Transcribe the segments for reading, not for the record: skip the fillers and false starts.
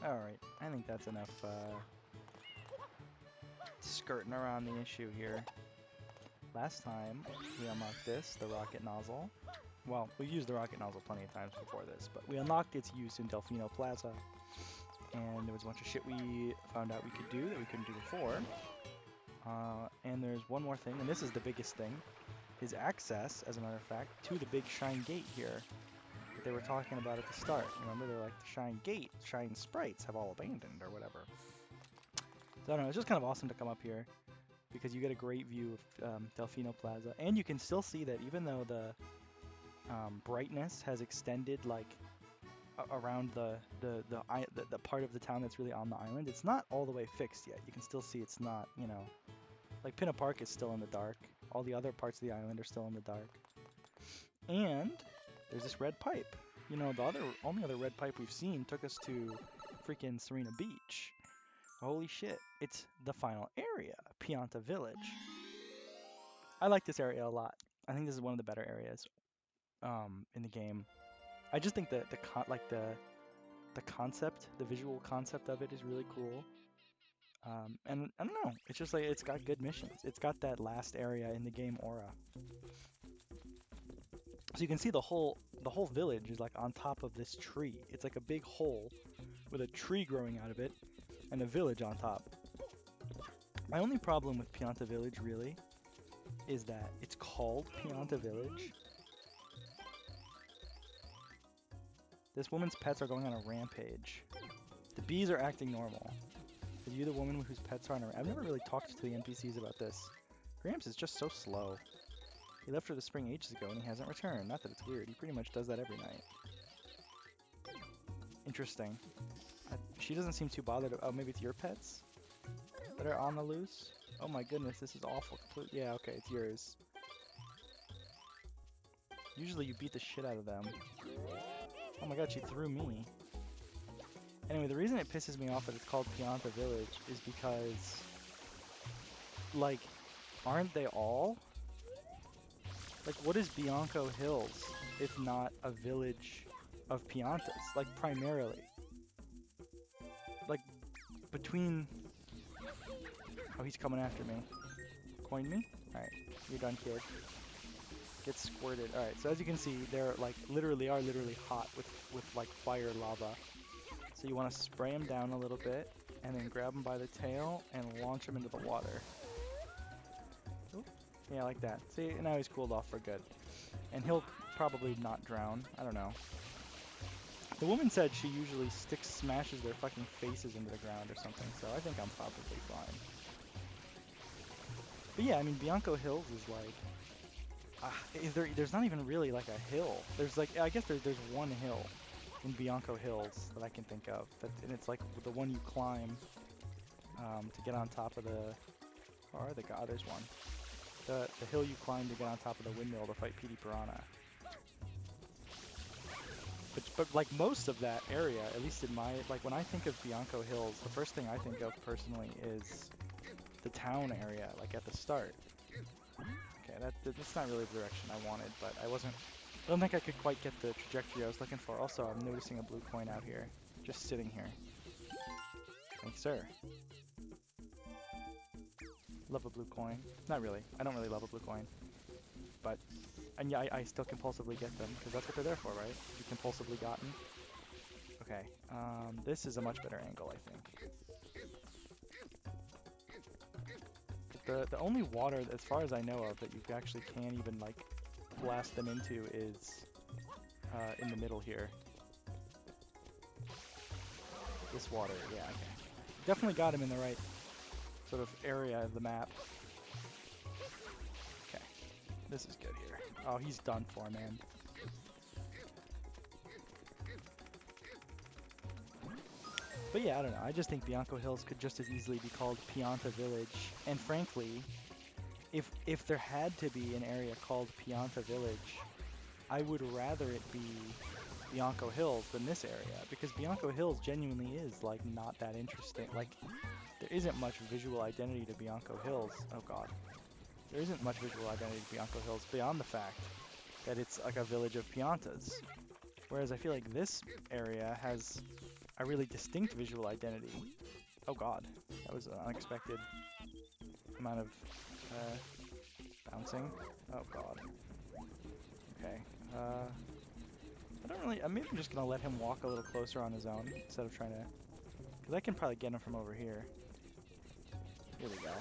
Alright, I think that's enough skirting around the issue here. Last time we unlocked this, the rocket nozzle. Well, we've used the rocket nozzle plenty of times before this, but we unlocked its use in Delfino Plaza. And there was a bunch of shit we found out we could do that we couldn't do before. And there's one more thing, and this is the biggest thing, is access, as a matter of fact, to the big Shine Gate here that they were talking about at the start. Remember, they're like, the Shine Gate, Shine Sprites have all abandoned, or whatever. So I don't know, it's just kind of awesome to come up here, because you get a great view of Delfino Plaza, and you can still see that even though the brightness has extended, like, around the part of the town that's really on the island, it's not all the way fixed yet. You can still see it's not, you know, like Pinna Park is still in the dark. All the other parts of the island are still in the dark. And there's this red pipe. You know, the only other red pipe we've seen took us to freaking Serena Beach. Holy shit, it's the final area, Pianta Village. I like this area a lot. I think this is one of the better areas in the game. I just think that the concept, the visual concept of it is really cool. And I don't know, it's just like it's got good missions. It's got that last area in the game aura. So you can see the whole village is like on top of this tree. It's like a big hole with a tree growing out of it and a village on top. My only problem with Pianta Village really is that it's called Pianta Village. This woman's pets are going on a rampage. The bees are acting normal. Are you the woman whose pets are on a rampage? I've never really talked to the NPCs about this. Gramps is just so slow. He left for the spring ages ago and he hasn't returned. Not that it's weird, he pretty much does that every night. Interesting. She doesn't seem too bothered. Oh, maybe it's your pets that are on the loose? Oh my goodness, this is awful. Yeah, okay, it's yours. Usually you beat the shit out of them. Oh my god, she threw me. Anyway, the reason it pisses me off that it's called Pianta Village is because, like, aren't they all? Like, what is Bianco Hills if not a village of Piantas? Like, primarily. Like, between... Oh, he's coming after me. Coin me? Alright, you're done, kid. Get squirted. Alright, so as you can see, they're like literally hot with like fire lava. So you want to spray them down a little bit and then grab them by the tail and launch them into the water. Oop. Yeah, like that. See, now he's cooled off for good. And he'll probably not drown. I don't know. The woman said she usually smashes their fucking faces into the ground or something, so I think I'm probably fine. But yeah, I mean, Bianco Hills is like... there's not even really like a hill. There's like, I guess there's one hill in Bianco Hills that I can think of. And it's like the one you climb to get on top of the... Or are the... Oh, there's one. The hill you climb to get on top of the windmill to fight Petey Piranha. But like most of that area, at least in my... Like when I think of Bianco Hills, the first thing I think of personally is the town area, like at the start. Okay, that's not really the direction I wanted, but I don't think I could quite get the trajectory I was looking for. Also, I'm noticing a blue coin out here, just sitting here. Thanks, sir. Love a blue coin. Not really. I don't really love a blue coin. But, and yeah, I still compulsively get them, because that's what they're there for, right? To be compulsively gotten. Okay, this is a much better angle, I think. The only water, as far as I know of, that you actually can even, like, blast them into is in the middle here. This water, yeah, okay. Definitely got him in the right sort of area of the map. Okay, this is good here. Oh, he's done for, man. But yeah, I don't know. I just think Bianco Hills could just as easily be called Pianta Village. And frankly, if there had to be an area called Pianta Village, I would rather it be Bianco Hills than this area, because Bianco Hills genuinely is like not that interesting. Like, there isn't much visual identity to Bianco Hills. Oh god. There isn't much visual identity to Bianco Hills beyond the fact that it's like a village of Piantas. Whereas I feel like this area has a really distinct visual identity. Oh god, that was an unexpected amount of bouncing. Oh god. Okay. I don't really. Maybe I'm just gonna let him walk a little closer on his own instead of trying to. Because I can probably get him from over here. Here we go.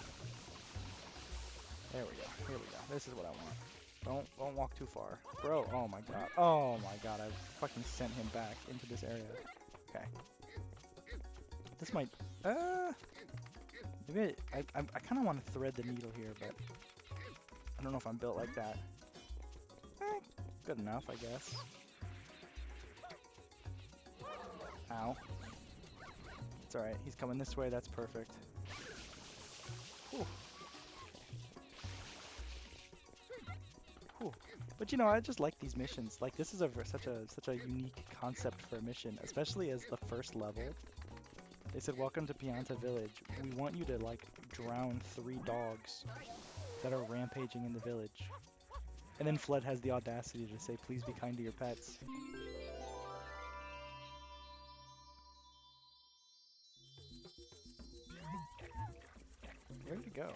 There we go. Here we go. This is what I want. Don't walk too far. Bro, oh my god. Oh my god, I fucking sent him back into this area. Okay. This might maybe I kind of want to thread the needle here, but I don't know if I'm built like that. Good enough, I guess. Ow. It's alright, he's coming this way, that's perfect. Whew. Whew. But you know, I just like these missions. Like this is such a unique concept for a mission, especially as the first level. They said, "Welcome to Pianta Village. We want you to like drown 3 dogs that are rampaging in the village." And then Flood has the audacity to say, "Please be kind to your pets." Where'd it go?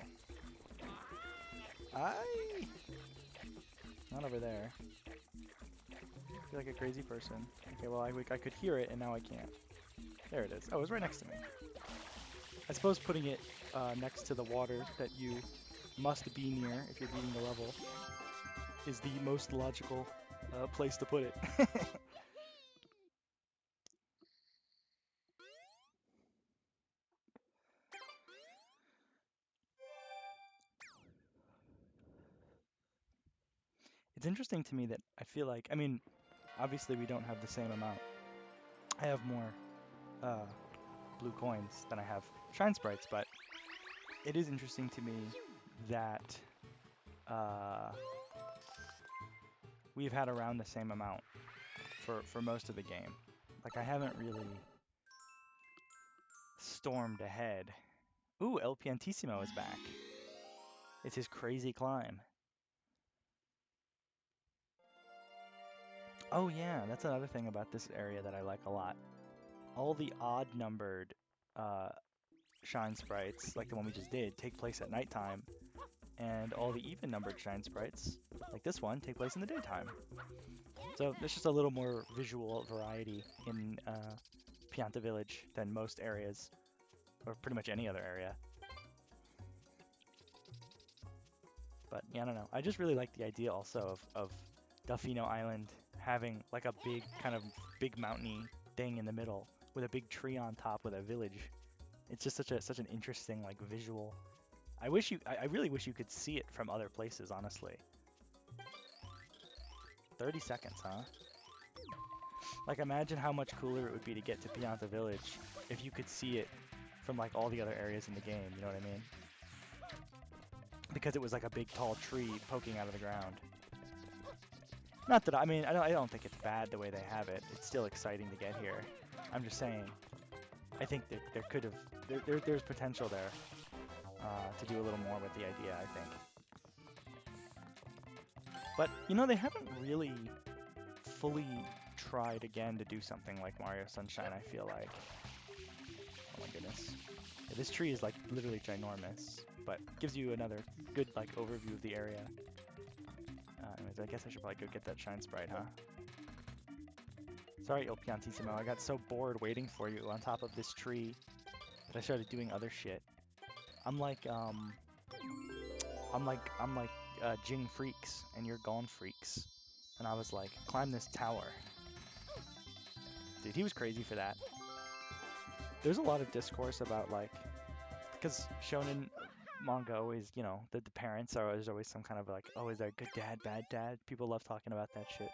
Not over there. I feel like a crazy person. Okay, well, I could hear it, and now I can't. There it is. Oh, it was right next to me. I suppose putting it next to the water that you must be near if you're beating the level is the most logical place to put it. It's interesting to me that I feel like, I mean, obviously we don't have the same amount. I have more blue coins than I have shine sprites, but it is interesting to me that we've had around the same amount for most of the game. Like I haven't really stormed ahead. Ooh, El Piantissimo is back. It's his crazy climb. Oh yeah, that's another thing about this area that I like a lot. All the odd-numbered uh, shine sprites, like the one we just did, take place at nighttime, and all the even-numbered shine sprites, like this one, take place in the daytime. So there's just a little more visual variety in Pianta Village than most areas, or pretty much any other area. But yeah, I don't know. I just really like the idea also of Delfino Island having like a big kind of big mountainy thing in the middle with a big tree on top with a village. It's just such an interesting like visual. I really wish you could see it from other places, honestly. 30 seconds, huh? Like imagine how much cooler it would be to get to Pianta Village if you could see it from like all the other areas in the game, you know what I mean? Because it was like a big tall tree poking out of the ground. Not that I mean I don't think it's bad the way they have it. It's still exciting to get here. I'm just saying, I think that there could have there's potential there to do a little more with the idea. I think, but you know they haven't really fully tried again to do something like Mario Sunshine. I feel like, oh my goodness, yeah, this tree is like literally ginormous, but gives you another good like overview of the area. Anyways, I guess I should probably go get that shine sprite, huh? Sorry, Il Piantissimo, I got so bored waiting for you on top of this tree that I started doing other shit. I'm like Jing Freaks, and you're Gone Freaks. And I was like, climb this tower. Dude, he was crazy for that. There's a lot of discourse about like, because shonen manga always, you know, the parents are there's always some kind of like, oh, is there a good dad, bad dad? People love talking about that shit.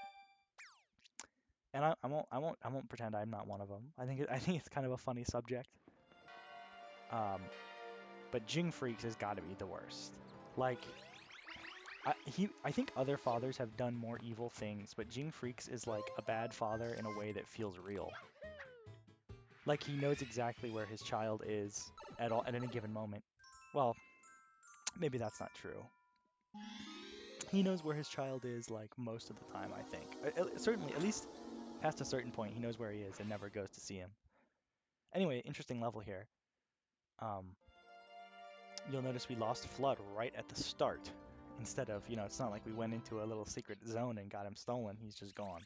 And I won't pretend I'm not one of them. I think it's kind of a funny subject. But Jing Freaks has got to be the worst. Like, I think other fathers have done more evil things, but Jing Freaks is like a bad father in a way that feels real. Like he knows exactly where his child is at any given moment. Well, maybe that's not true. He knows where his child is like most of the time, I think. Certainly, at least past a certain point, he knows where he is and never goes to see him. Anyway, interesting level here. Um, you'll notice we lost Flood right at the start. Instead of, you know, it's not like we went into a little secret zone and got him stolen. He's just gone.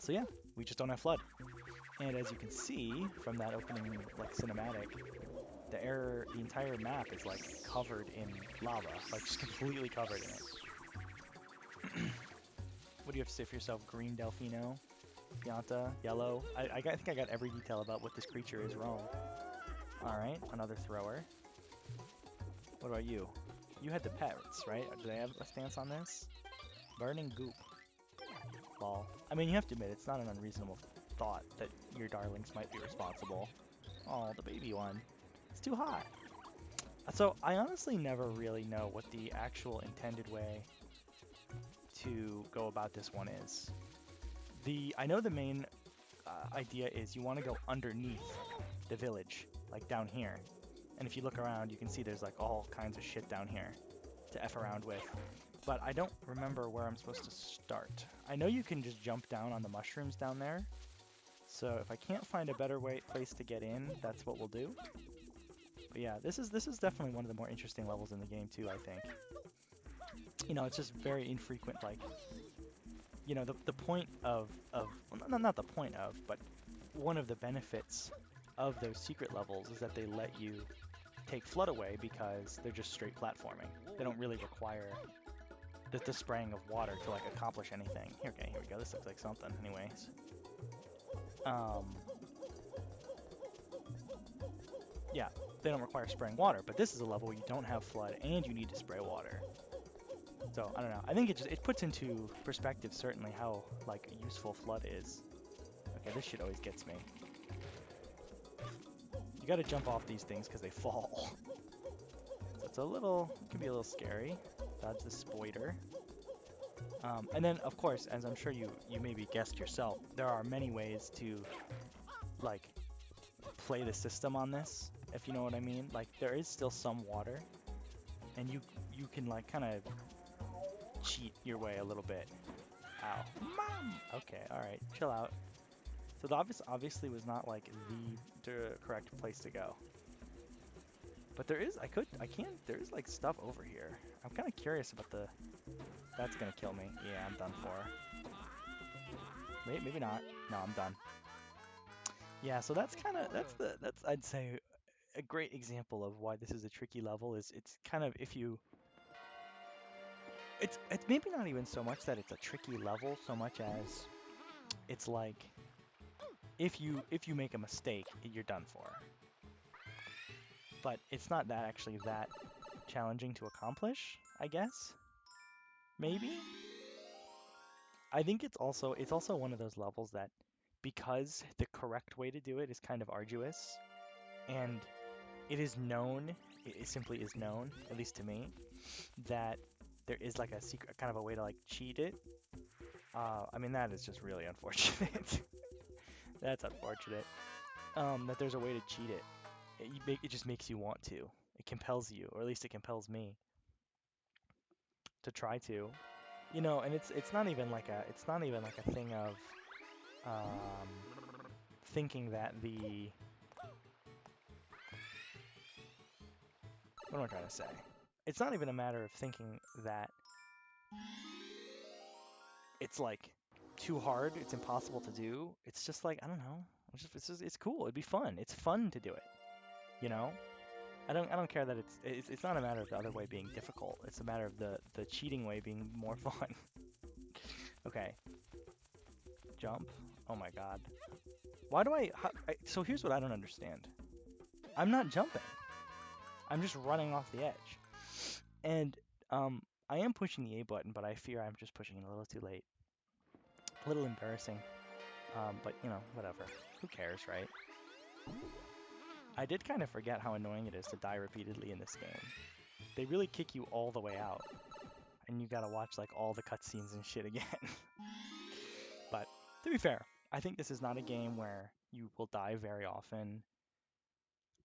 So yeah, we just don't have Flood. And as you can see from that opening like cinematic, the entire map is like covered in lava, like just completely covered in it. What do you have to say for yourself? Green Delfino, Pianta, yellow. I think I got every detail about what this creature is wrong. All right, another thrower. What about you? You had the pets, right? Do they have a stance on this? Burning goop. Ball. I mean, you have to admit, it's not an unreasonable thought that your darlings might be responsible. Oh, the baby one. It's too hot. So, I honestly never really know what the actual intended way to go about this one is. I know the main idea is you want to go underneath the village, like down here. And if you look around, you can see there's like all kinds of shit down here to F around with. But I don't remember where I'm supposed to start. I know you can just jump down on the mushrooms down there. So if I can't find a better place to get in, that's what we'll do. But yeah, this is definitely one of the more interesting levels in the game too, I think. You know, it's just very infrequent, like, you know, the point of well, not the point of, but one of the benefits of those secret levels is that they let you take Flood away because they're just straight platforming. They don't really require the spraying of water to like accomplish anything. Okay, here we go. This looks like something anyways. Yeah, they don't require spraying water, but this is a level where you don't have Flood and you need to spray water. So, I don't know. I think it puts into perspective certainly how like useful Flood is. Okay, this shit always gets me. You gotta jump off these things because they fall. So it can be a little scary. That's a spoiler. And then, of course, as I'm sure you maybe guessed yourself, there are many ways to, like, play the system on this, if you know what I mean. Like, there is still some water, and you can, like, kind of cheat your way a little bit. Ow. Mom! Okay, alright, chill out. So the obviously was not, like, the correct place to go. But there is, there is, like, stuff over here. I'm kind of curious about that's gonna kill me. Yeah, I'm done for. Wait, maybe not. No, I'm done. Yeah, so that's I'd say a great example of why this is a tricky level is it's kind of it's maybe not even so much that it's a tricky level so much as it's like if you make a mistake, you're done for. But it's not actually that challenging to accomplish, I guess. Maybe? I think it's also one of those levels that because the correct way to do it is kind of arduous and it is known, it simply is known, at least to me, that there is like a secret kind of a way to like cheat it. I mean that is just really unfortunate. That's unfortunate. That there's a way to cheat it. It just makes you want to. It compels you, or at least it compels me to try to. You know, and it's not even like a thing of um, thinking that what am I trying to say? It's not even a matter of thinking that it's like too hard, it's impossible to do. It's just like I don't know. It's cool. It'd be fun. It's fun to do it. You know? I don't care that it's not a matter of the other way being difficult. It's a matter of the cheating way being more fun. Okay. Jump. Oh my god. Why do so here's what I don't understand. I'm not jumping. I'm just running off the edge. And I am pushing the A button, but I fear I'm just pushing it a little too late. A little embarrassing. But you know, whatever. Who cares, right? I did kind of forget how annoying it is to die repeatedly in this game. They really kick you all the way out. And you gotta watch like all the cutscenes and shit again. But to be fair, I think this is not a game where you will die very often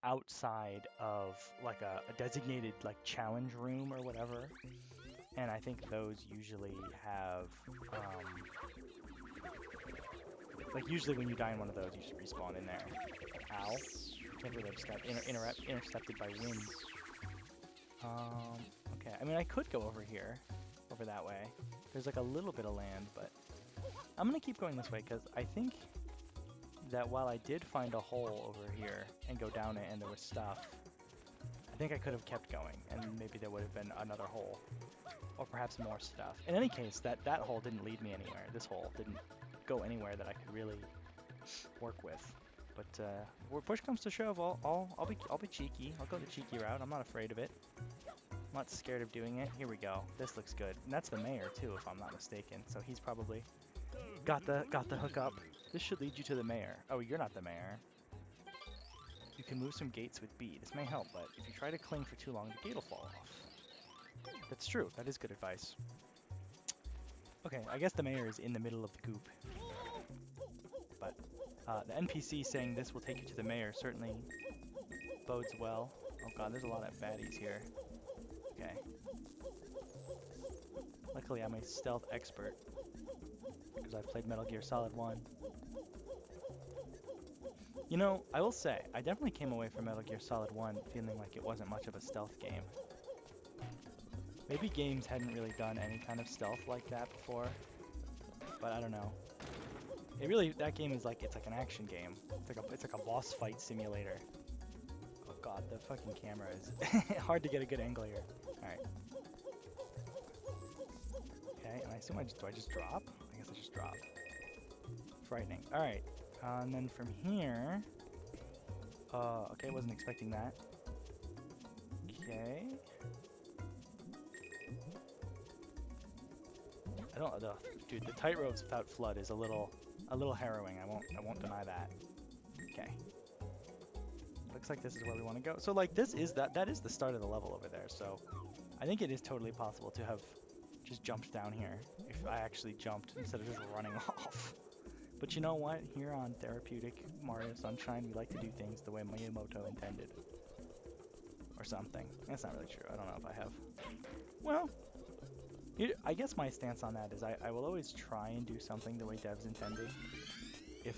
outside of like a designated like challenge room or whatever. And I think those usually have Like, usually when you die in one of those, you should respawn in there. Ow. Can't believe I just got intercepted by wind. Okay. I mean, I could go over here. Over that way. There's like a little bit of land, but I'm gonna keep going this way because I think that while I did find a hole over here and go down it and there was stuff, I think I could have kept going and maybe there would have been another hole. Or perhaps more stuff. In any case, that hole didn't lead me anywhere. This hole didn't go anywhere that I could really work with. But where push comes to shove, I'll be cheeky. I'll go the cheeky route. I'm not afraid of it. I'm not scared of doing it. Here we go. This looks good. And that's the mayor too, if I'm not mistaken. So he's probably got the hook up. This should lead you to the mayor. Oh, you're not the mayor. You can move some gates with B. This may help, but if you try to cling for too long, the gate will fall off. That's true. That is good advice. Okay, I guess the mayor is in the middle of the goop. But the NPC saying this will take you to the mayor certainly bodes well. Oh god, there's a lot of baddies here. Okay. Luckily, I'm a stealth expert because I've played Metal Gear Solid 1. You know, I will say, I definitely came away from Metal Gear Solid 1 feeling like it wasn't much of a stealth game. Maybe games hadn't really done any kind of stealth like that before, but I don't know. It really, that game is like, it's like an action game. It's like a boss fight simulator. Oh god, the fucking camera is hard to get a good angle here. Alright. Okay, and I assume do I just drop? I guess I just drop. Frightening. Alright, and then from here, okay, wasn't expecting that. Okay. Dude, the tightropes without flood is a little harrowing. I won't deny that. Okay. Looks like this is where we want to go. So like that is the start of the level over there. So I think it is totally possible to have just jumped down here if I actually jumped instead of just running off. But you know what? Here on Therapeutic Mario Sunshine, we like to do things the way Miyamoto intended. Or something. That's not really true. I don't know if I have. Well, I guess my stance on that is I will always try and do something the way devs intended, if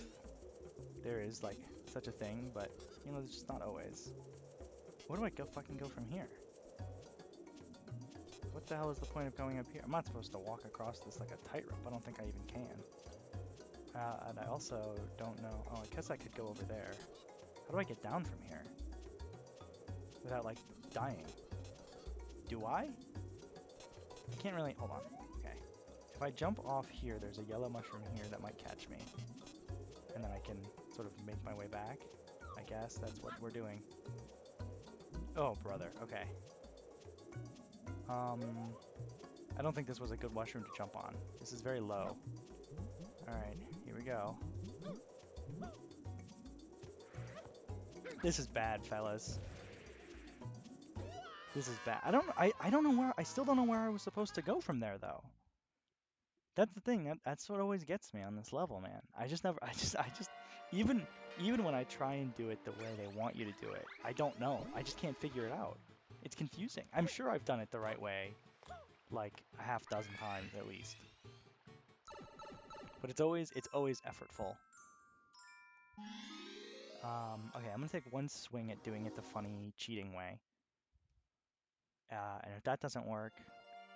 there is like such a thing, but you know, it's just not always. Where do I fucking go from here? What the hell is the point of going up here? I'm not supposed to walk across this like a tightrope. I don't think I even can. And I also don't know. Oh, I guess I could go over there. How do I get down from here without like dying? Do I? I can't really, hold on, okay. If I jump off here, there's a yellow mushroom here that might catch me. And then I can sort of make my way back. I guess that's what we're doing. Oh, brother, okay. I don't think this was a good mushroom to jump on. This is very low. Alright, here we go. This is bad, fellas. This is bad. I don't know where, I still don't know where I was supposed to go from there, though. That's the thing, that's what always gets me on this level, man. I just, even when I try and do it the way they want you to do it, I don't know. I just can't figure it out. It's confusing. I'm sure I've done it the right way, like a half dozen times at least. But it's always effortful. Okay, I'm gonna take one swing at doing it the funny, cheating way. And if that doesn't work,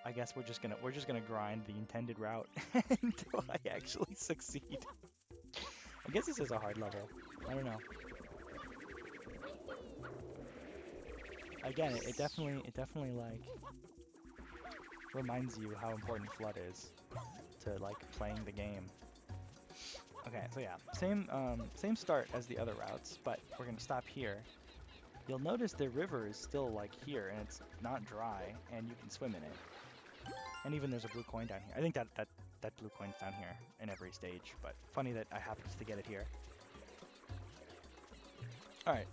I guess we're just gonna grind the intended route until I actually succeed. I guess this is a hard level. I don't know. Again, it definitely like reminds you how important flood is to like playing the game. Okay, so yeah, same start as the other routes, but we're gonna stop here. You'll notice the river is still like here, and it's not dry, and you can swim in it. And even there's a blue coin down here. I think that blue coin's down here in every stage, but funny that I happened to get it here. All right,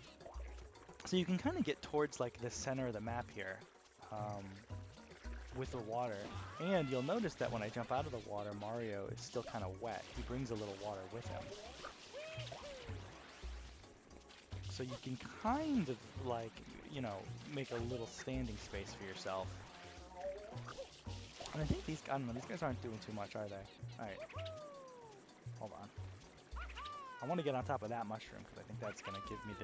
so you can kind of get towards like the center of the map here with the water, and you'll notice that when I jump out of the water, Mario is still kind of wet. He brings a little water with him. So you can kind of, like, you know, make a little standing space for yourself. And I think these guys aren't doing too much, are they? Alright. Hold on. I want to get on top of that mushroom because I think that's going to give me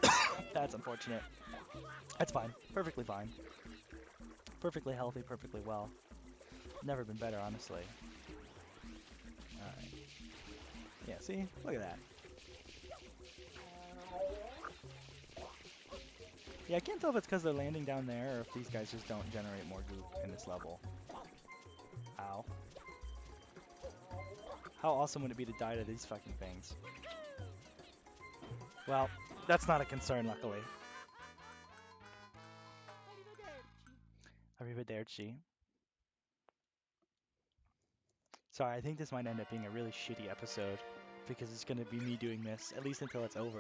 the... That's unfortunate. That's fine. Perfectly fine. Perfectly healthy, perfectly well. Never been better, honestly. Alright. Yeah, see? Look at that. Yeah, I can't tell if it's because they're landing down there or if these guys just don't generate more goop in this level. Ow. How awesome would it be to die to these fucking things? Well, that's not a concern, luckily. Arrivederci. Sorry, I think this might end up being a really shitty episode because it's going to be me doing this, at least until it's over.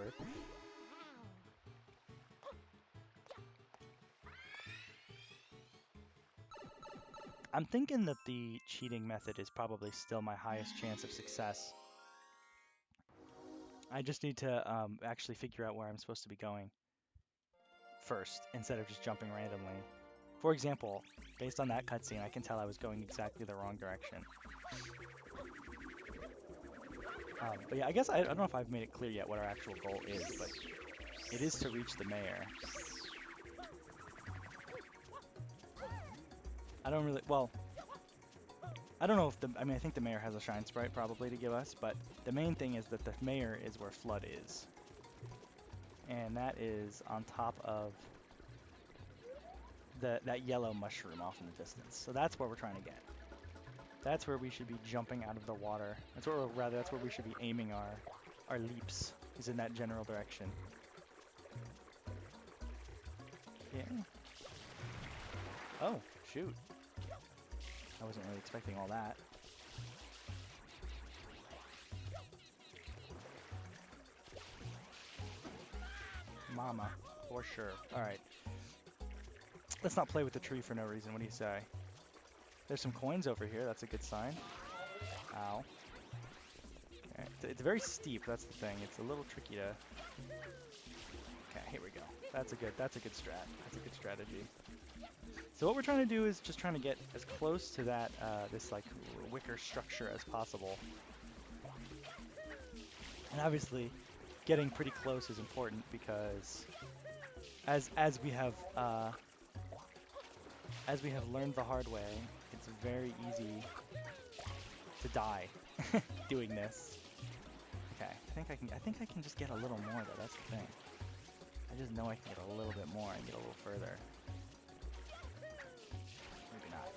I'm thinking that the cheating method is probably still my highest chance of success. I just need to actually figure out where I'm supposed to be going first, instead of just jumping randomly. For example, based on that cutscene, I can tell I was going exactly the wrong direction. But yeah, I guess I don't know if I've made it clear yet what our actual goal is, but it is to reach the mayor. I don't really, well, I don't know if I mean, I think the mayor has a shine sprite probably to give us, but the main thing is that the mayor is where Flood is. And that is on top of that yellow mushroom off in the distance. So that's where we're trying to get. That's where we should be jumping out of the water. That's where, rather, that's where we should be aiming our leaps, is in that general direction. Yeah. Oh, shoot. I wasn't really expecting all that. Mama, for sure. Alright. Let's not play with the tree for no reason. What do you say? There's some coins over here. That's a good sign. Ow. Okay. It's very steep. That's the thing. It's a little tricky to... Okay, here we go. That's a good strat. That's a good strategy. So what we're trying to do is just trying to get as close to that, this like wicker structure as possible. And obviously, getting pretty close is important because as we have learned the hard way, it's very easy to die doing this. Okay, I think I can just get a little more though. That's the thing. I just know I can get a little bit more and get a little further. Maybe not.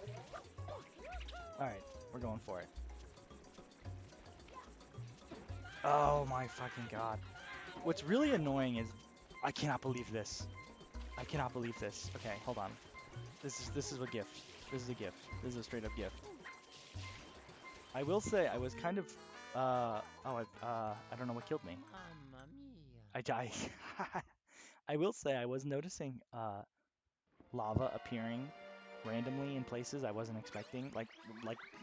All right, we're going for it. Oh my fucking god. What's really annoying is I cannot believe this. I cannot believe this. Okay, hold on. This is a gift. This is a gift. This is a straight up gift. I will say I was kind of I don't know what killed me. Mamma mia. I died. I will say I was noticing lava appearing randomly in places I wasn't expecting, like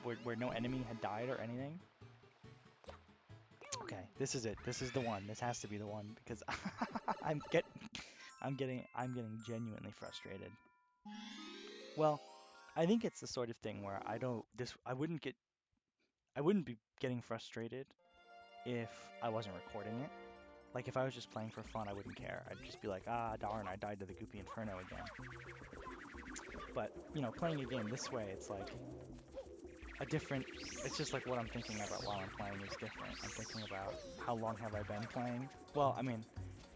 where no enemy had died or anything. Okay, this is it. This is the one. This has to be the one because I'm getting genuinely frustrated. Well, I think it's the sort of thing where I wouldn't be getting frustrated if I wasn't recording it. Like if I was just playing for fun, I wouldn't care. I'd just be like, ah, darn, I died to the Goopy Inferno again. But, you know, playing a game this way, it's like it's just like what I'm thinking about while I'm playing is different. I'm thinking about how long have I been playing. Well, I mean,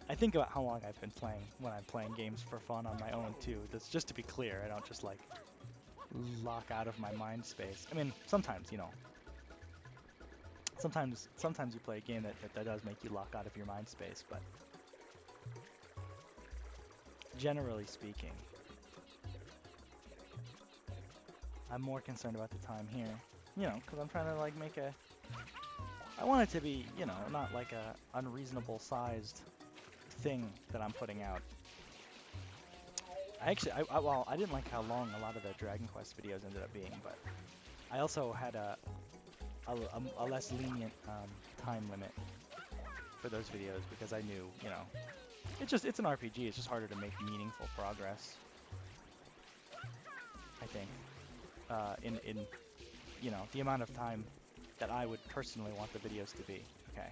I think about how long I've been playing when I'm playing games for fun on my own too. That's just to be clear. I don't just like lock out of my mind space. I mean, sometimes, you know, sometimes you play a game that does make you lock out of your mind space, but generally speaking, I'm more concerned about the time here, you know, because I'm trying to like I want it to be, you know, not like a unreasonable sized thing that I'm putting out. I didn't like how long a lot of the Dragon Quest videos ended up being, but I also had a less lenient time limit for those videos because I knew, you know, it's an RPG. It's just harder to make meaningful progress, I think, you know, the amount of time that I would personally want the videos to be. Okay.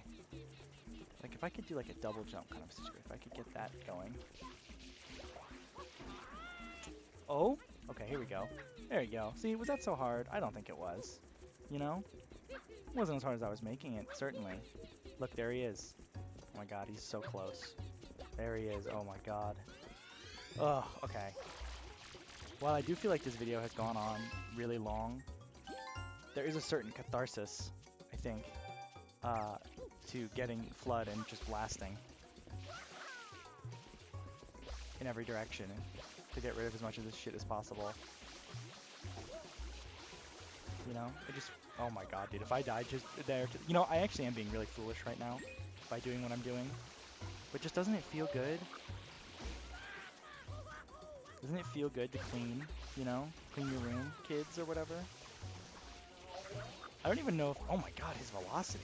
Like if I could do like a double jump kind of situation, if I could get that going. Oh, okay, here we go. There you go. See, was that so hard? I don't think it was. You know? It wasn't as hard as I was making it, certainly. Look, there he is. Oh my god, he's so close. There he is. Oh my god. Ugh, okay. While I do feel like this video has gone on really long, there is a certain catharsis, I think, to getting Flood and just blasting in every direction to get rid of as much of this shit as possible. You know, it just, oh my god, dude, if I died just there, you know, I actually am being really foolish right now by doing what I'm doing, but just doesn't it feel good? Doesn't it feel good to clean, you know, clean your room, kids or whatever? I don't even know if, oh my god, his velocity.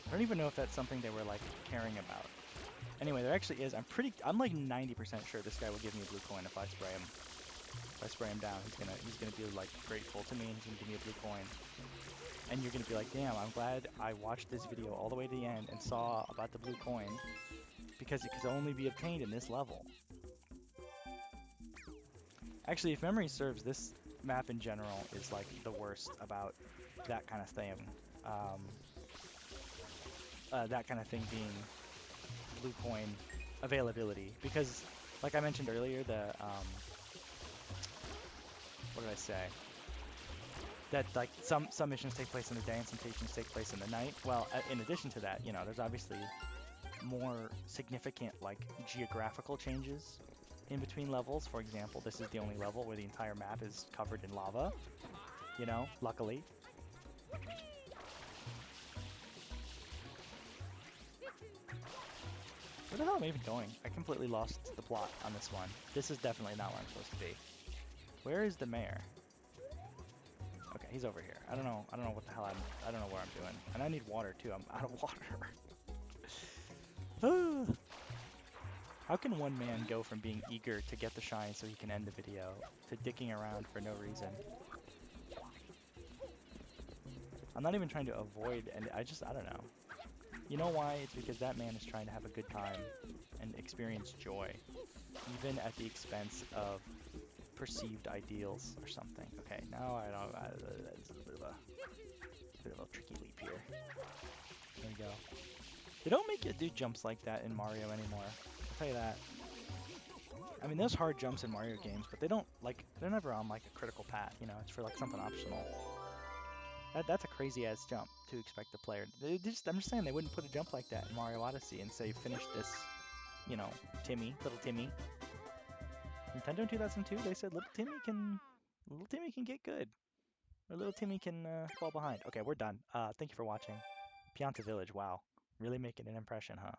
I don't even know if that's something they were like caring about. Anyway, there actually is, I'm like 90% sure this guy will give me a blue coin if I spray him. If I spray him down, he's gonna be like grateful to me and he's gonna give me a blue coin. And you're gonna be like, damn, I'm glad I watched this video all the way to the end and saw about the blue coin because it could only be obtained in this level. Actually, if memory serves, this map in general is like the worst about that kind of thing. That kind of thing being blue coin availability because, like I mentioned earlier, the what did I say? That like some missions take place in the day and some missions take place in the night. Well, in addition to that, you know, there's obviously more significant like geographical changes in between levels. For example, this is the only level where the entire map is covered in lava. You know, luckily. Where the hell am I even going? I completely lost the plot on this one. This is definitely not where I'm supposed to be. Where is the mayor? Okay, he's over here. I don't know what the hell I don't know where I'm doing. And I need water too. I'm out of water. How can one man go from being eager to get the shine so he can end the video to dicking around for no reason? I'm not even trying to avoid, and I don't know. You know why? It's because that man is trying to have a good time and experience joy, even at the expense of perceived ideals or something. Okay, now I don't. That's a bit of a tricky leap here. There we go. They don't make you do jumps like that in Mario anymore. I'll tell you that. I mean, there's hard jumps in Mario games, but they don't like. They're never on like a critical path. You know, it's for like something optional. That's a crazy ass jump to expect the player. I'm just saying they wouldn't put a jump like that in Mario Odyssey and say finish this, you know, little Timmy. Nintendo in 2002, they said little Timmy can get good, or little Timmy can fall behind. Okay, we're done. Thank you for watching. Pianta Village. Wow, really making an impression, huh?